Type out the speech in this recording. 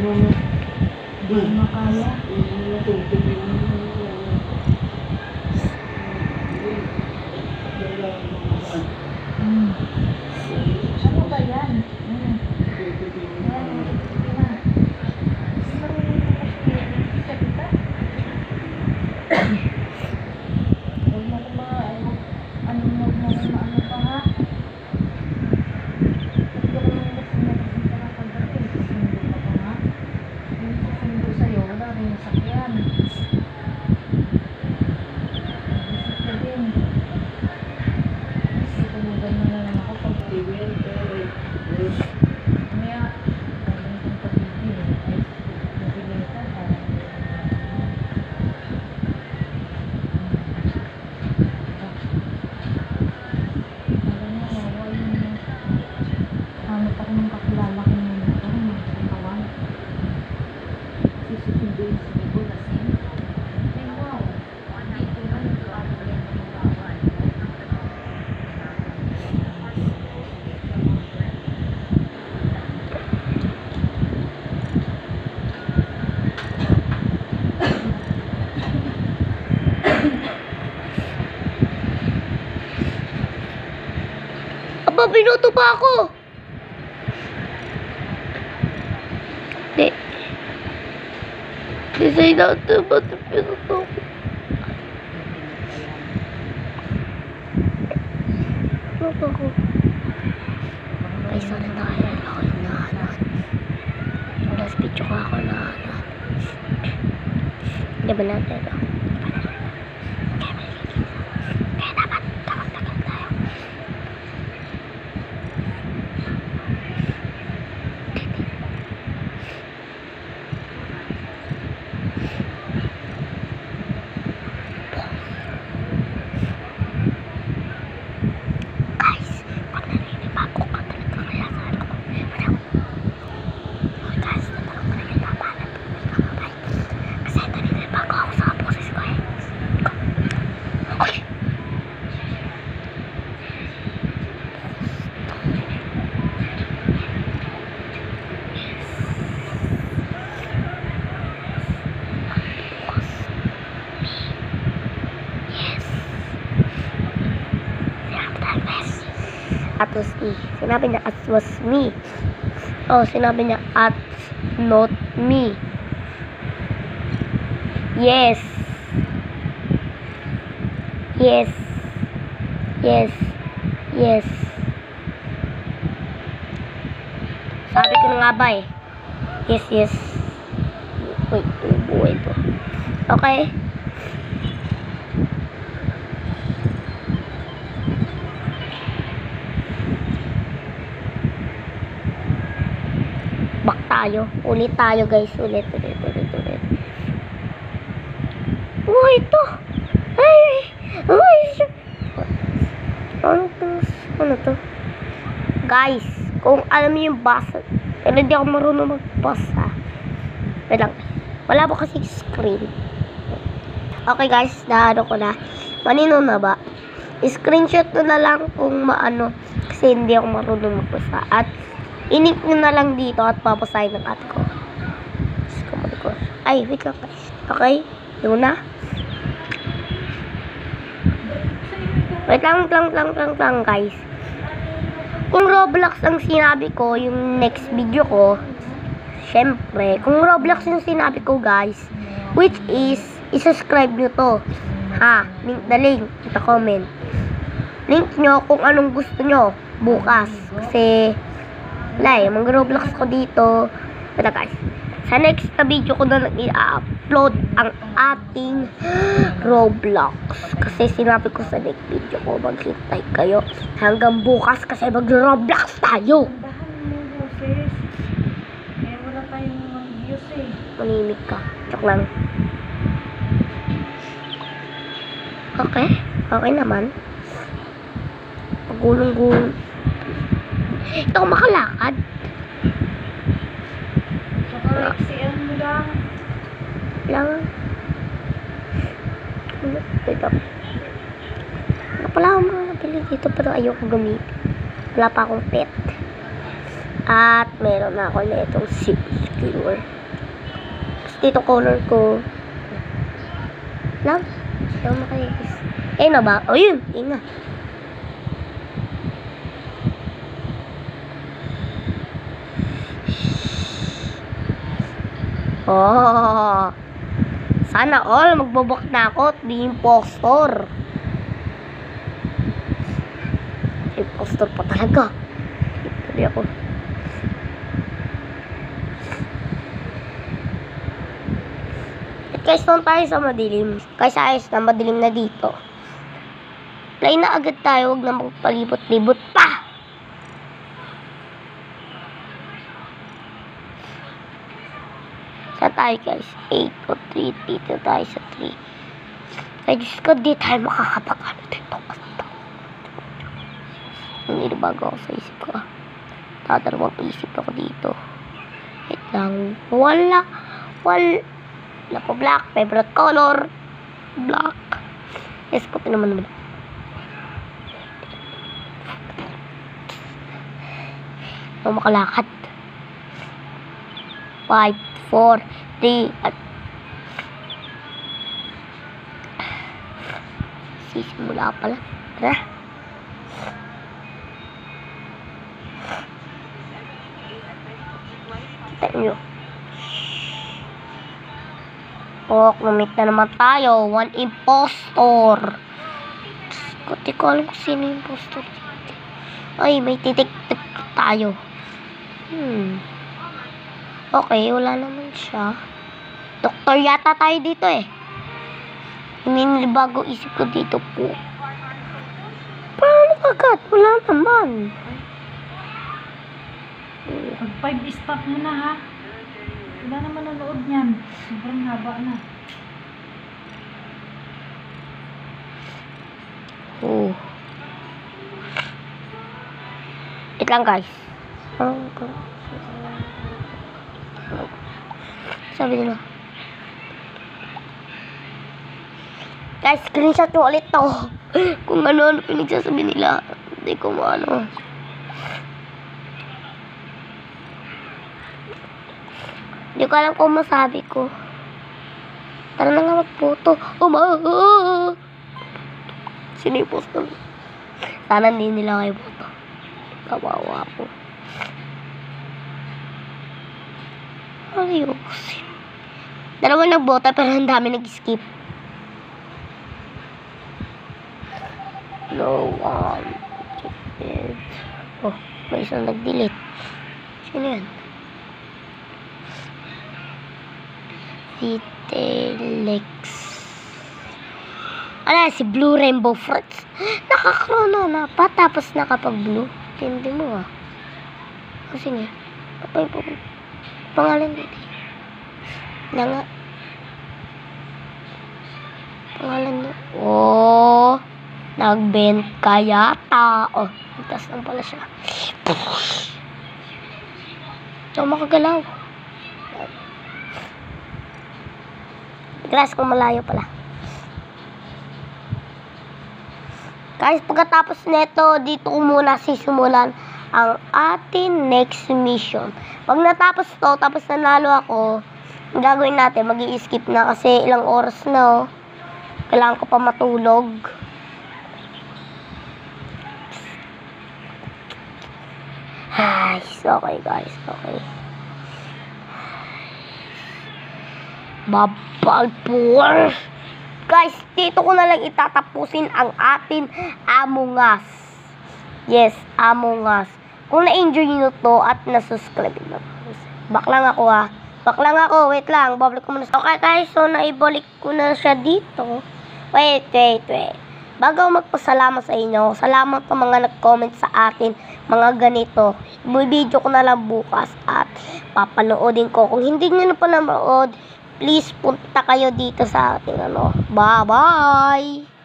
Di makaya. Ano ba yan? Aba, binoto pa ako. Say natin ba't binoto ako? Binoto ako. Ay, sana tayo. Ako yung nahanap. Mas video ko ako nahanap. Di ba natin? Kaya dapat tawag-tagal tayo. At was me. Sinabi niya, at was me. Oh, sinabi niya, at not me. Yes. Yes. Yes. Yes. Sabi ko na nga ba eh. Yes, yes. Wait, buhay to. Okay. Back tayo. Ulit tayo guys. Ulit. Oh, ito. Ay. Ay. Ano to? Guys, kung alam niyo yung basa. Pero hindi ako marunong magbasa. Wait lang. Wala ba kasi screen? Okay guys, naano ko na. Manino na ba? Screenshot na lang kung maano. Kasi hindi ako marunong magbasa. At inip nyo na lang dito at papasahin ng ate ko. Ay, wait lang guys. Okay? Doon na. Wait lang guys. Kung Roblox ang sinabi ko, yung next video ko, syempre, kung Roblox yung sinabi ko guys, which is, isubscribe nyo to. Ha? Link the link. Ito comment. Link nyo kung anong gusto nyo bukas. Kasi, wala eh, mag-Roblox ko dito. Wala guys. Sa next na video ko na i-upload ang ating Roblox. Kasi sinabi ko sa next video ko, maghintay kayo hanggang bukas kasi mag-Roblox tayo. Wala tayong mag-views eh. Manimik ka. Joke lang. Okay? Okay naman. Pagulong-gulong. Ito ako makalakad. Siyan mo lang. Lang. Ito. Wala akong mga nabili dito pero ayoko gamitin. Wala pa akong pet. At meron na ako na itong 6. viewer. Tapos dito color ko. Lang. Hindi ako makikis. Eh na ba? O yun. Yun na. Oh. Sana all magbubok na ako at di impostor. Impostor pa talaga. Hindi ako. At guys, doon tayo sa madilim. Guys, ayos na, madilim na dito. Play na agad tayo, huwag na magpalibot-libot pa. Saan tayo guys? 8 o 3. Dito tayo sa 3. Ay Diyos ko, di tayo makakapag-ano dito. Hindi bago ako sa isip ko. Tatarwang isip ako dito. Wait lang. Wala po black. Favorite color. Black. Yes, copy naman. Ako makalakad. 5, 4, 3, at sisimula pala. Tara. Kita nyo. Oh, kumit na naman tayo. 1 impostor. Di ko alam kung sino yung impostor. Ay, may titik-tik tayo. Okay, wala naman siya. Doktor yata tayo dito eh. Hindi bago isip ko dito po. Paano agad? Wala naman. Pag 5 stop mo na ha. Wala naman nanood niyan. Sobrang haba na. Oh. Wait lang guys. Sabi nila. Guys, screenshot ko ulit to. Kung ano pinagsasabi nila. Hindi ko maano. Hindi ko alam kung masabi ko. Tara na nga magputo. Sino yung posto? Sana hindi nila kayo puto. Kawawa po. Ayos. Dalawa nagbota pero ang dami nag-skip. No one. Oh, may isang nag-delete. Sino yan? Vitelex. Ano si Blue Rainbow Fruits? Nakakrono na pa tapos nakapag-blue. Hindi mo ah. Kasi nga. Kapag pangalan dito. Nga. Pangalan niya. Oh. Nag-bend ka yata. Oh. Itas lang pala siya. Ito makagalaw. Grass kung malayo pala. Guys, pagkatapos nito, dito ko muna sisimulan ang ating next mission. Pag natapos to, tapos nanalo ako, ang gagawin natin, mag-i-skip na kasi ilang oras na, oh. Kailangan ko pa matulog. Ay, okay guys, okay. Babagpur. Guys, dito ko na lang itatapusin ang atin Among Us. Yes, Among Us. Kung na-enjoy nyo to at na-subscribe na. Back lang ako ha. Back lang ako. Wait lang. Babalik ko muna. Okay guys, so naibalik ko na siya dito. Wait. Bago ako magpasalamat sa inyo, salamat sa mga nag-comment sa atin. Mga ganito. Video ko na lang bukas at papanoodin ko. Kung hindi nyo na pa nanood, please punta kayo dito sa ating Bye-bye!